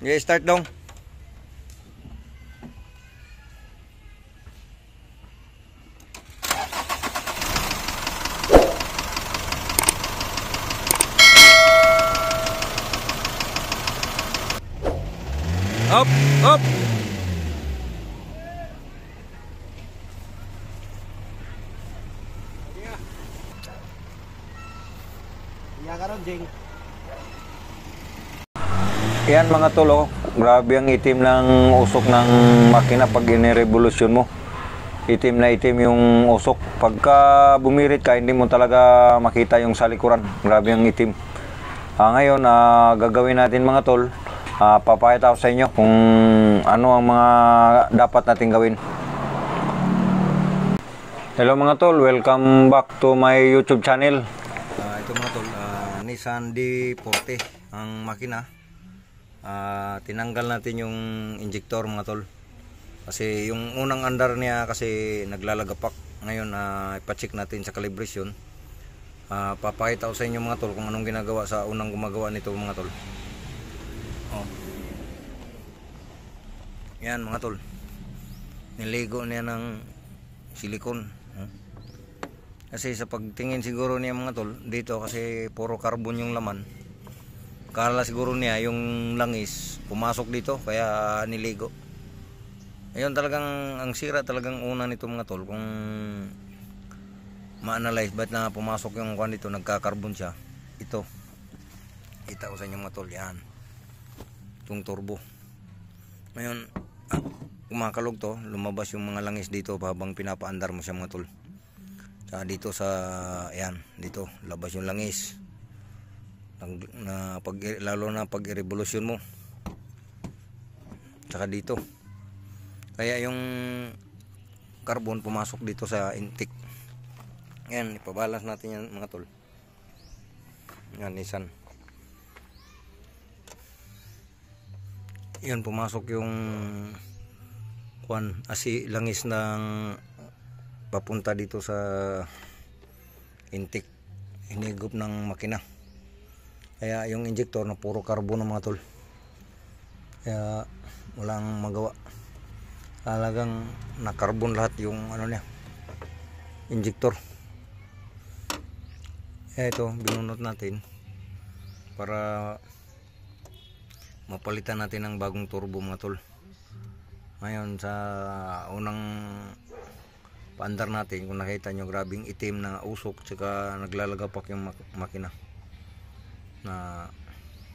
Yeah, start dong. Up, up. Iya karon jing. Yan mga tol, oh. Grabe ang itim ng usok ng makina pag inirevolusyon mo. Itim na itim yung usok. Pagka bumirit ka, hindi mo talaga makita yung sa likuran. Grabe ang itim. Ngayon, gagawin natin mga tol. Papakita ko sa inyo kung ano ang mga dapat natin gawin. Hello mga tol, welcome back to my YouTube channel. Ito mga tol, Nissan D40 ang makina. Tinanggal natin yung injector mga tol. Kasi yung unang andar niya kasi naglalagapak. Ngayon ipa-check natin sa calibration. Papakita ko sa inyo mga tol kung anong ginagawa sa unang gumagawa nito mga tol. Oh. Yan mga tol. Niligo niya ng silicone. Kasi sa pagtingin siguro niya mga tol, dito kasi puro carbon yung laman. Kala siguro niya yung langis pumasok dito kaya niligo. Ayun talagang ang sira talagang una nito mga tol kung ma-analyze ba't na pumasok yung kuan dito, nagka-carbon siya. Ito. Kita ko sa inyo mga tol, yan. Itong turbo. Ngayon, kumakalog to, lumabas yung mga langis dito habang pinapaandar mo siya mga tol. Sa dito sa ayan, dito labas yung langis. Lalo na pag i-revolusyon mo. Saka dito. Kaya yung carbon pumasok dito sa intake. Yan, ipabalance natin yan mga tol. Yan, Nissan. Yan, pumasok yung langis ng papunta dito sa intake. Hinigop ng makina. Kaya yung injector na puro carbon ng mga tol. Kaya walang magawa. Talagang na-carbon lahat yung ano niya, injector. Kaya ito, binunot natin para mapalitan natin ng bagong turbo mga tol. Ngayon sa unang paandar natin, kung nakita nyo, grabing itim na usok, tsaka naglalagapak yung makina na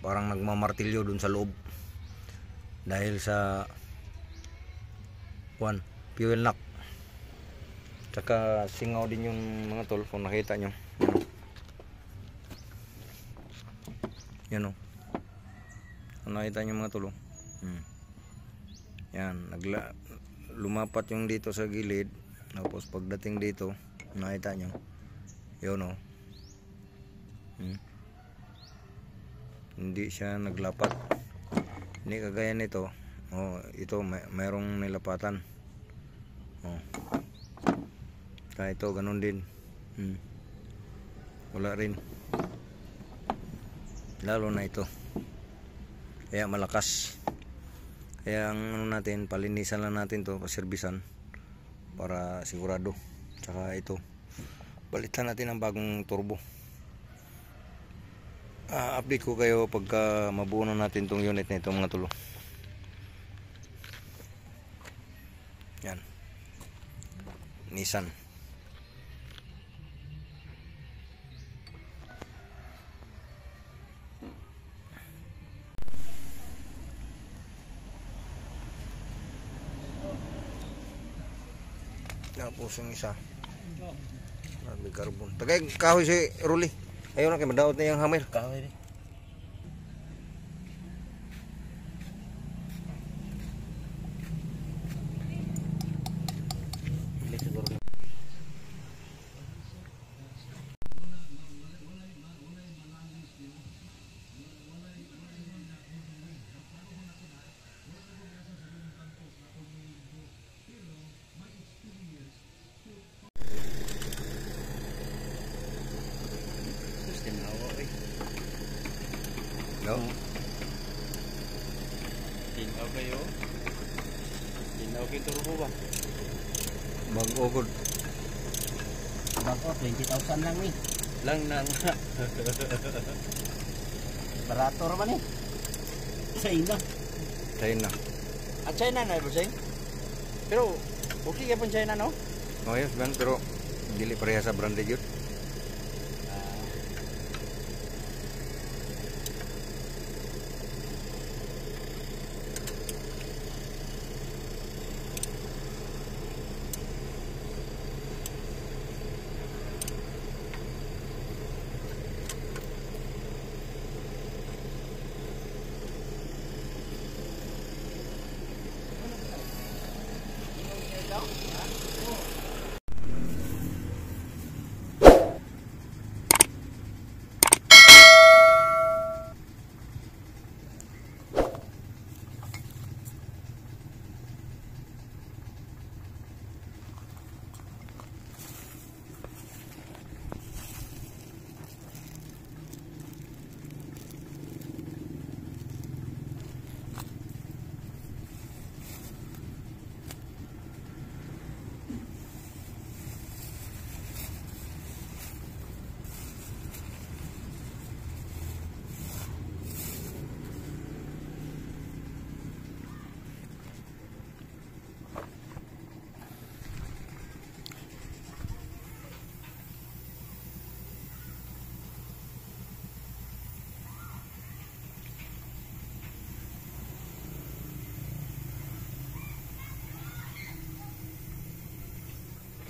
parang nagmamartilyo dun sa loob dahil sa fuel knock, tsaka singaw din yung mga tol kung nakita nyo. Yan o, kung nakita nyo mga tol, yan, lumapat yung dito sa gilid. Tapos pagdating dito, nakita nyo, yun o, hindi siya naglapat. Hindi kagaya nito. Ito mayroong nilapatan. Kaya ito ganun din. Wala rin. Lalo na ito. Kaya malakas. Kaya ang ano natin, palinisan lang natin to, paservisan para sigurado. Tsaka ito, balitan natin ang bagong turbo. Update ko kayo pagka mabuo na natin tong unit na ito mga tulo. Yan, Nissan. Tapos yung isa, may carbon. Tagay kahoy si Ruli. Ayaw na kayo, madaot na yung hammer. Kahoy rin. Okay, oh. Okay, turbo ba? Bago gud. Bago, 20,000 lang ni. Lang nang. Barato raman eh. China. China. At China na, bossing? Pero, okay ka pang China, no? Oh yes, man, pero dili pareha sa branded yun.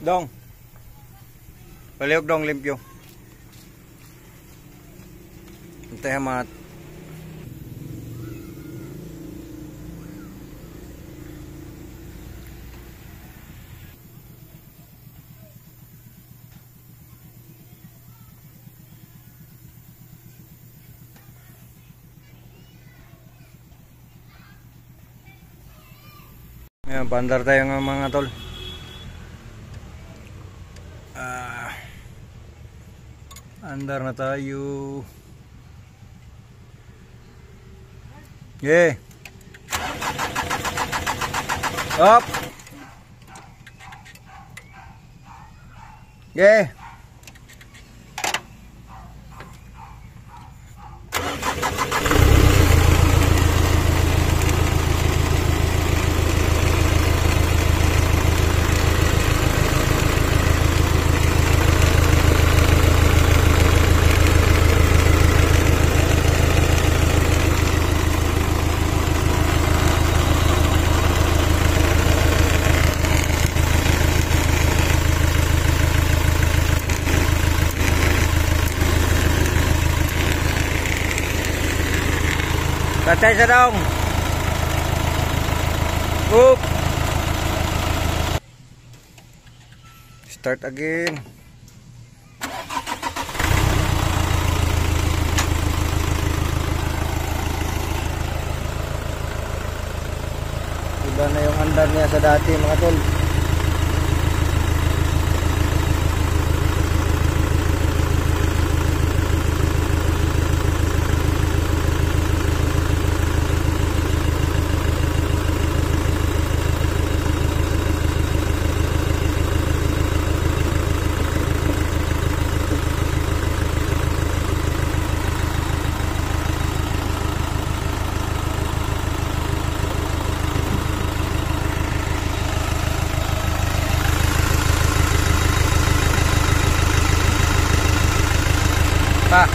Dong. Paliog dong limpyo. Antay hamat. Ayan, pandar tayo ng mga tol. Andar na tayo. Yeah. Up. Yeah. Patay sa dong. Oop. Start again. Iba na yung andar niya sa dati mga tol. Pa.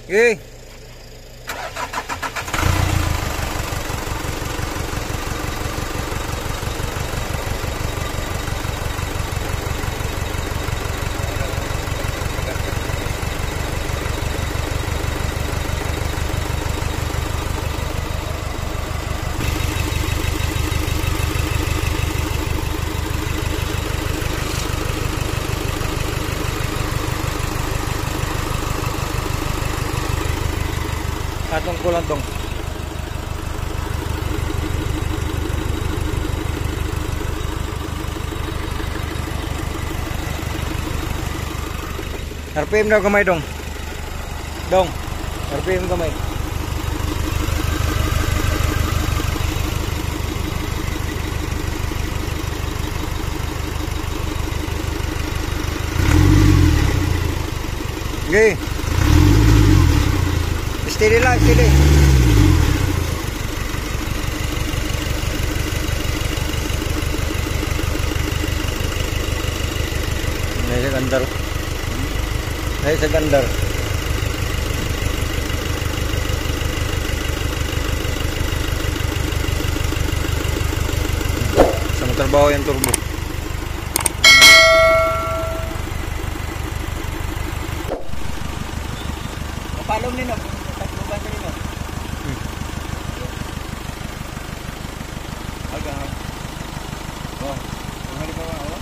Okay. Atong ko lang tong. RPM daw kamay dong. Dong. RPM kamay. Okay. Steady lang, steady. May gandar. May gandar. Sa trabaho yung turbo. Palong nino, tagluban sa nino. Aga. Oh, kumali pa ba ako?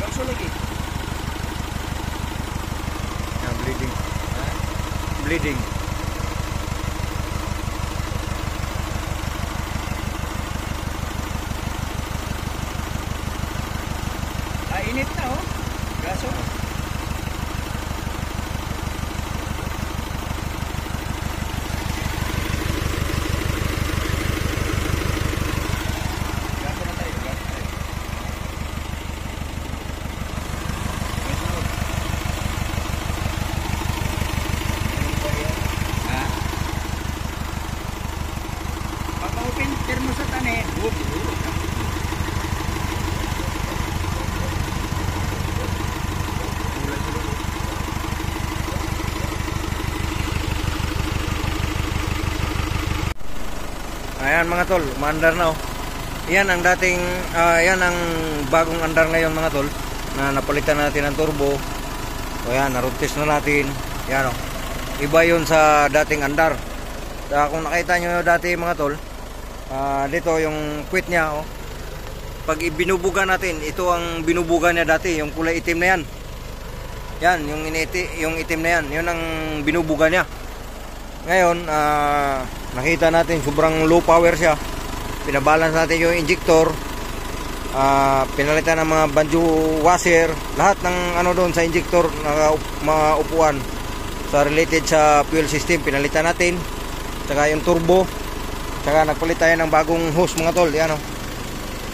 Kaso lagi. Bleeding. Bleeding. Init na oh. Gaso. Ayan mga tol, maandar na oh. Yan ang dating, yan ang bagong andar ngayon mga tol, na napalitan natin ang turbo. O yan, na-road test na natin. Yan oh. Iba yun sa dating andar. Kung nakita nyo dati mga tol, dito yung quit niya oh. Pag binubuga natin, ito ang binubuga niya dati, yung kulay itim na yan. Yan, yung itim na yan, yun ang binubuga niya. Ngayon, nakita natin sobrang low power siya. Pinabalance natin yung injector, pinalitan ng mga banjo washer, lahat ng ano doon sa injector, mga upuan sa related sa fuel system pinalitan natin, saka yung turbo, saka nagpalit tayo ng bagong hose mga tol. Yan oh.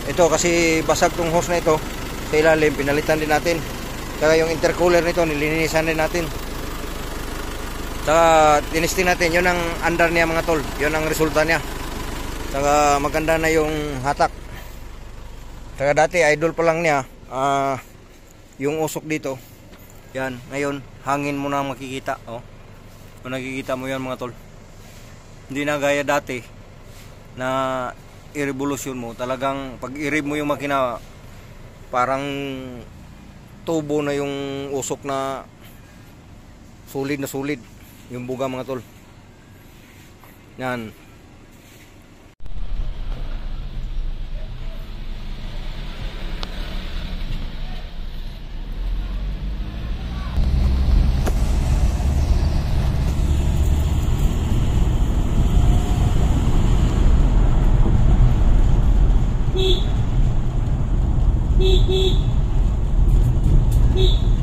Ito kasi basag tong hose na ito sa ilalim, pinalitan din natin. Saka yung intercooler nito nilinisan din natin. Saka tinisting natin, yun ang andar niya mga tol, yun ang resulta niya. Saka maganda na yung hatak. Saka dati idol pa lang niya, yung usok dito. Yan, ngayon hangin mo na makikita oh. Kung nakikita mo yan mga tol, hindi na gaya dati na i-revolution mo. Talagang pag i-rev mo yung makina, parang tubo na yung usok na solid na solid yung buga mga tol. Yan. Beep beep.